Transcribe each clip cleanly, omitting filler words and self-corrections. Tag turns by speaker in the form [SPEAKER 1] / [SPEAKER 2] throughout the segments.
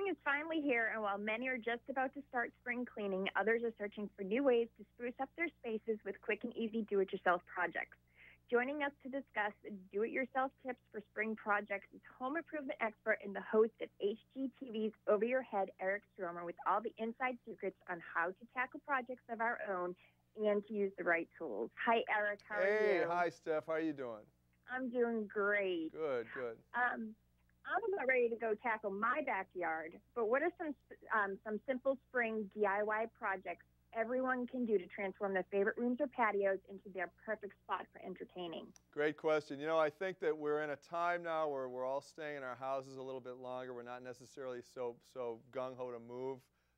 [SPEAKER 1] Spring is finally here, and while many are just about to start spring cleaning, others are searching for new ways to spruce up their spaces with quick and easy do-it-yourself projects. Joining us to discuss do-it-yourself tips for spring projects is home improvement expert and the host of HGTV's Over Your Head, Eric Stromer, with all the inside secrets on how to tackle projects of our own and to use the right tools. Hi, Eric. How are you?
[SPEAKER 2] Hey, hi, Steph. How are you doing?
[SPEAKER 1] I'm doing great.
[SPEAKER 2] Good, good.
[SPEAKER 1] I'm about ready to go tackle my backyard, but what are some simple spring DIY projects everyone can do to transform their favorite rooms or patios into their perfect spot for entertaining?
[SPEAKER 2] Great question. You know, I think that we're in a time now where we're all staying in our houses a little bit longer. We're not necessarily so gung-ho to move.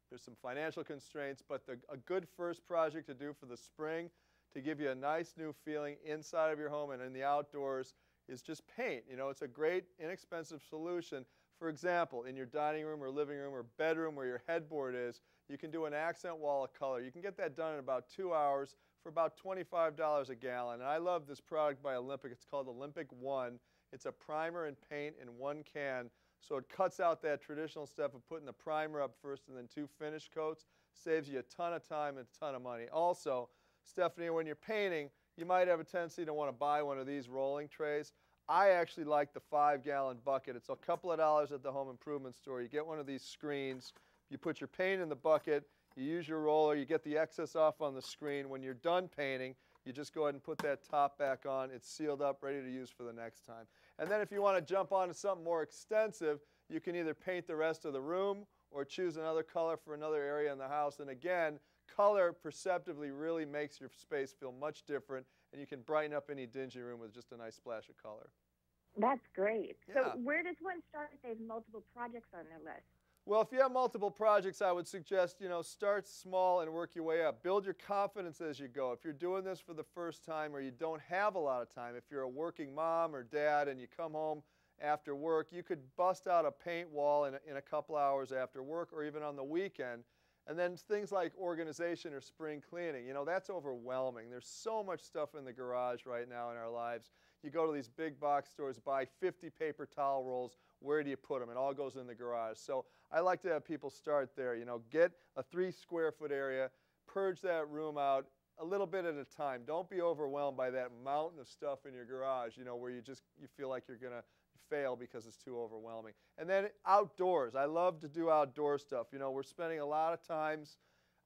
[SPEAKER 2] There's some financial constraints, but a good first project to do for the spring to give you a nice new feeling inside of your home and in the outdoors is just paint. You know, it's a great, inexpensive solution. For example, in your dining room or living room or bedroom where your headboard is, you can do an accent wall of color. You can get that done in about 2 hours for about $25 a gallon. And I love this product by Olympic. It's called Olympic One. It's a primer and paint in one can. So it cuts out that traditional step of putting the primer up first and then 2 finish coats. Saves you a ton of time and a ton of money. Also, Stephanie, when you're painting, you might have a tendency to want to buy one of these rolling trays. I actually like the 5-gallon bucket. It's a couple of dollars at the home improvement store. You get one of these screens. You put your paint in the bucket. You use your roller. You get the excess off on the screen. When you're done painting, you just go ahead and put that top back on. It's sealed up, ready to use for the next time. And then if you want to jump on to something more extensive, you can either paint the rest of the room or choose another color for another area in the house. And again, color perceptively really makes your space feel much different, and you can brighten up any dingy room with just a nice splash of color.
[SPEAKER 1] That's great.
[SPEAKER 2] Yeah.
[SPEAKER 1] So where does one start if they have multiple projects on their list?
[SPEAKER 2] Well, if you have multiple projects, I would suggest, start small and work your way up. Build your confidence as you go. If you're doing this for the first time or you don't have a lot of time, if you're a working mom or dad and you come home after work, you could bust out a paint wall in a couple hours after work or even on the weekend. And then things like organization or spring cleaning, that's overwhelming. There's so much stuff in the garage right now in our lives. You go to these big box stores, buy 50 paper towel rolls. Where do you put them? It all goes in the garage. So I like to have people start there. Get a 3-square-foot area, purge that room out a little bit at a time. Don't be overwhelmed by that mountain of stuff in your garage, where you feel like you're going to fail because it's too overwhelming. And then outdoors. I love to do outdoor stuff. We're spending a lot of times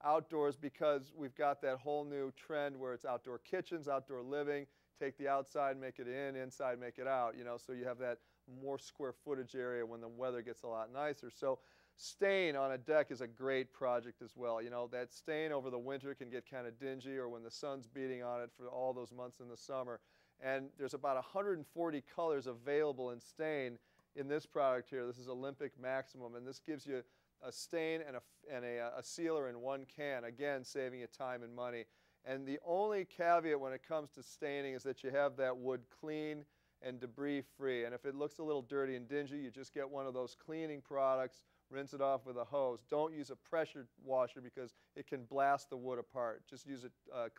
[SPEAKER 2] outdoors because we've got that whole new trend where it's outdoor kitchens, outdoor living. Take the outside, make it in, inside, make it out. So you have that more square footage area when the weather gets a lot nicer. So stain on a deck is a great project as well. That stain over the winter can get kind of dingy, or when the sun's beating on it for all those months in the summer. And there's about 140 colors available in stain in this product here. This is Olympic Maximum, and this gives you a stain and a sealer in one can, again saving you time and money. And the only caveat when it comes to staining is that you have that wood clean and debris free. And if it looks a little dirty and dingy, you just get one of those cleaning products, rinse it off with a hose. Don't use a pressure washer because it can blast the wood apart. Just use it,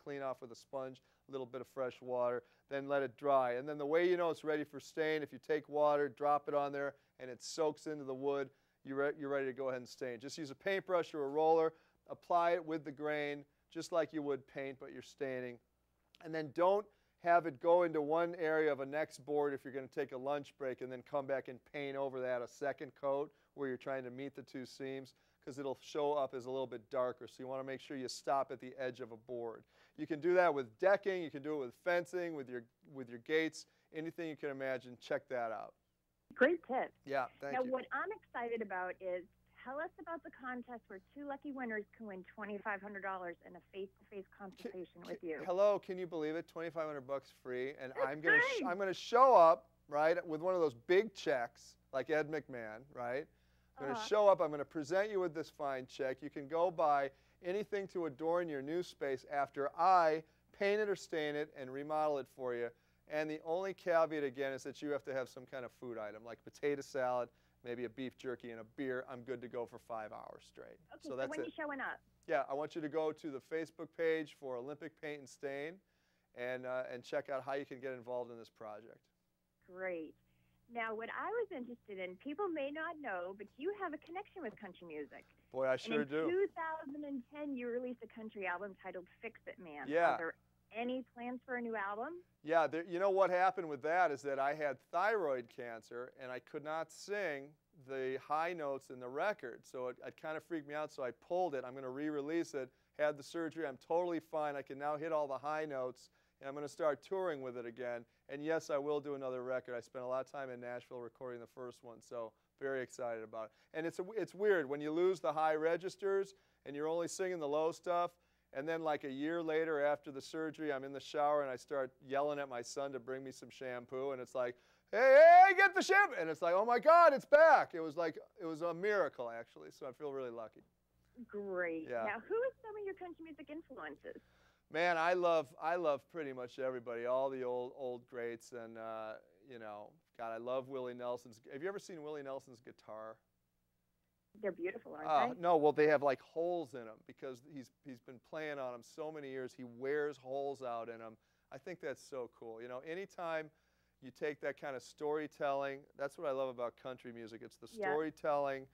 [SPEAKER 2] clean off with a sponge, a little bit of fresh water, then let it dry. And then the way you know it's ready for stain, if you take water, drop it on there, and it soaks into the wood, you're ready to go ahead and stain. Just use a paintbrush or a roller, apply it with the grain, just like you would paint, but you're staining. And then don't have it go into one area of a next board if you're going to take a lunch break and then come back and paint over that a second coat where you're trying to meet the 2 seams, because it'll show up as a little bit darker. So you want to make sure you stop at the edge of a board. You can do that with decking. You can do it with fencing, with your gates, anything you can imagine. Check that out.
[SPEAKER 1] Great tip.
[SPEAKER 2] Yeah, thank you.
[SPEAKER 1] Now, what I'm excited about is, tell us about the contest where 2 lucky winners can win $2,500 in a face-to-face consultation with you.
[SPEAKER 2] Hello, can you believe it? $2,500 free, and I'm gonna show up, right, with one of those big checks like Ed McMahon, right? I'm going to show up. I'm going to present you with this fine check. You can go buy anything to adorn your new space after I paint it or stain it and remodel it for you. And the only caveat, again, is that you have to have some kind of food item, like potato salad, maybe a beef jerky and a beer. I'm good to go for 5 hours straight.
[SPEAKER 1] Okay, so that's when are you showing up?
[SPEAKER 2] Yeah, I want you to go to the Facebook page for Olympic Paint and Stain and check out how you can get involved in this project.
[SPEAKER 1] Great. Now, what I was interested in, people may not know, but you have a connection with country music.
[SPEAKER 2] Boy, I
[SPEAKER 1] And
[SPEAKER 2] sure
[SPEAKER 1] in
[SPEAKER 2] do.
[SPEAKER 1] 2010, you released a country album titled Fix It Man.
[SPEAKER 2] Yeah.
[SPEAKER 1] Are there any plans for a new album?
[SPEAKER 2] Yeah, you know what happened with that is that I had thyroid cancer and I could not sing the high notes in the record. So it kind of freaked me out, so I pulled it. I'm going to re-release it, had the surgery. I'm totally fine. I can now hit all the high notes, and I'm going to start touring with it again. And yes, I will do another record. I spent a lot of time in Nashville recording the first one, so very excited about it. And it's weird when you lose the high registers and you're only singing the low stuff. And then like a year later after the surgery, I'm in the shower and I start yelling at my son to bring me some shampoo. And it's like, hey, get the shampoo. And it's like, oh my God, it's back. It was a miracle actually. So I feel really lucky.
[SPEAKER 1] Great.
[SPEAKER 2] Yeah.
[SPEAKER 1] Now, who are some of your country music influences?
[SPEAKER 2] Man, I love pretty much everybody, all the old greats. And, you know, God, I love Willie Nelson's. Have you ever seen Willie Nelson's guitar?
[SPEAKER 1] They're beautiful, aren't they?
[SPEAKER 2] No, well, they have like holes in them because he's been playing on them so many years. He wears holes out in them. I think that's so cool. You know, anytime you take that kind of storytelling, that's what I love about country music. It's the storytelling.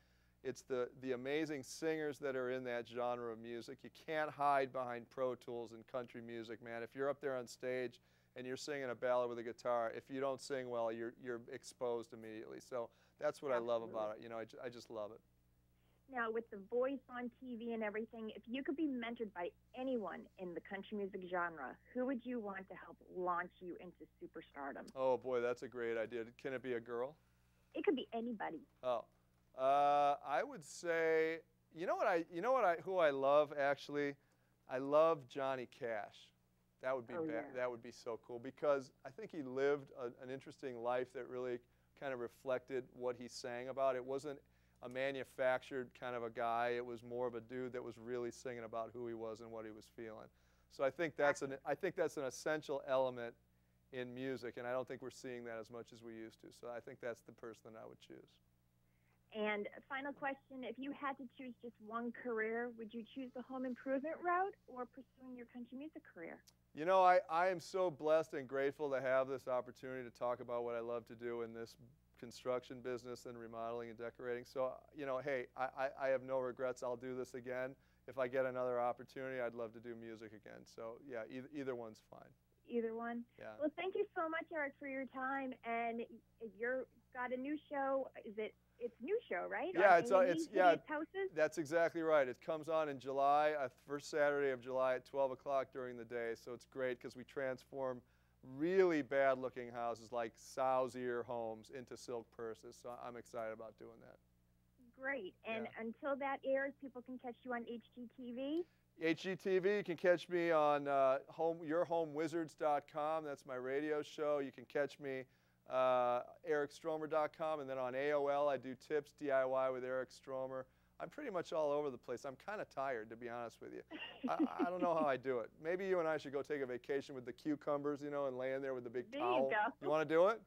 [SPEAKER 2] It's the amazing singers that are in that genre of music. You can't hide behind Pro Tools in country music, man. If you're up there on stage and you're singing a ballad with a guitar, if you don't sing well, you're exposed immediately. So that's what I love about it. You know, I just love it.
[SPEAKER 1] Now, with The Voice on TV and everything, if you could be mentored by anyone in the country music genre, who would you want to help launch you into superstardom?
[SPEAKER 2] Oh boy, that's a great idea. Can it be a girl?
[SPEAKER 1] It could be anybody.
[SPEAKER 2] Oh, I would say, who I love actually? I love Johnny Cash. That would be that would be so cool because I think he lived an interesting life that really kind of reflected what he sang about. It wasn't a manufactured kind of a guy. It was more of a dude that was really singing about who he was and what he was feeling. So I think that's an essential element in music, and I don't think we're seeing that as much as we used to. So I think that's the person I would choose.
[SPEAKER 1] And final question, if you had to choose just one career, would you choose the home improvement route or pursuing your country music career?
[SPEAKER 2] You know, I am so blessed and grateful to have this opportunity to talk about what I love to do in this construction business and remodeling and decorating. So, you know, hey, I have no regrets. I'll do this again. If I get another opportunity, I'd love to do music again. So, yeah, either one's fine.
[SPEAKER 1] Either one?
[SPEAKER 2] Yeah.
[SPEAKER 1] Well, thank you so much, Eric, for your time. And you've got a new show. It's a new show, right?
[SPEAKER 2] Yeah, that's exactly right. It comes on in July, first Saturday of July at 12 o'clock during the day. So it's great because we transform really bad-looking houses like sow's ear homes into silk purses. So I'm excited about doing that.
[SPEAKER 1] Great. And until that airs, people can catch you on HGTV?
[SPEAKER 2] HGTV, you can catch me on yourhomewizards.com. That's my radio show. You can catch me ericstromer.com, and then on AOL I do tips, DIY with Eric Stromer. I'm pretty much all over the place. I'm kind of tired, to be honest with you. I don't know how I do it. Maybe you and I should go take a vacation with the cucumbers, you know, and lay in there with the big towel.
[SPEAKER 1] There you go.
[SPEAKER 2] You want to do it?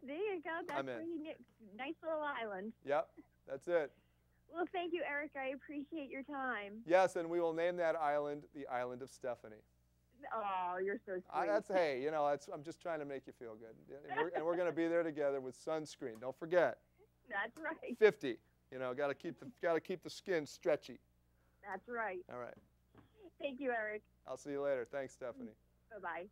[SPEAKER 1] There you go. That's pretty nice little island.
[SPEAKER 2] Yep, that's it.
[SPEAKER 1] Well, thank you, Eric. I appreciate your time.
[SPEAKER 2] Yes, and we will name that island the Island of Stephanie.
[SPEAKER 1] Oh, you're so sweet.
[SPEAKER 2] Hey, you know, I'm just trying to make you feel good. And we're going to be there together with sunscreen. Don't forget.
[SPEAKER 1] That's right.
[SPEAKER 2] 50. You know, got to keep the skin stretchy.
[SPEAKER 1] That's right.
[SPEAKER 2] All right.
[SPEAKER 1] Thank you, Eric.
[SPEAKER 2] I'll see you later. Thanks, Stephanie.
[SPEAKER 1] Bye-bye.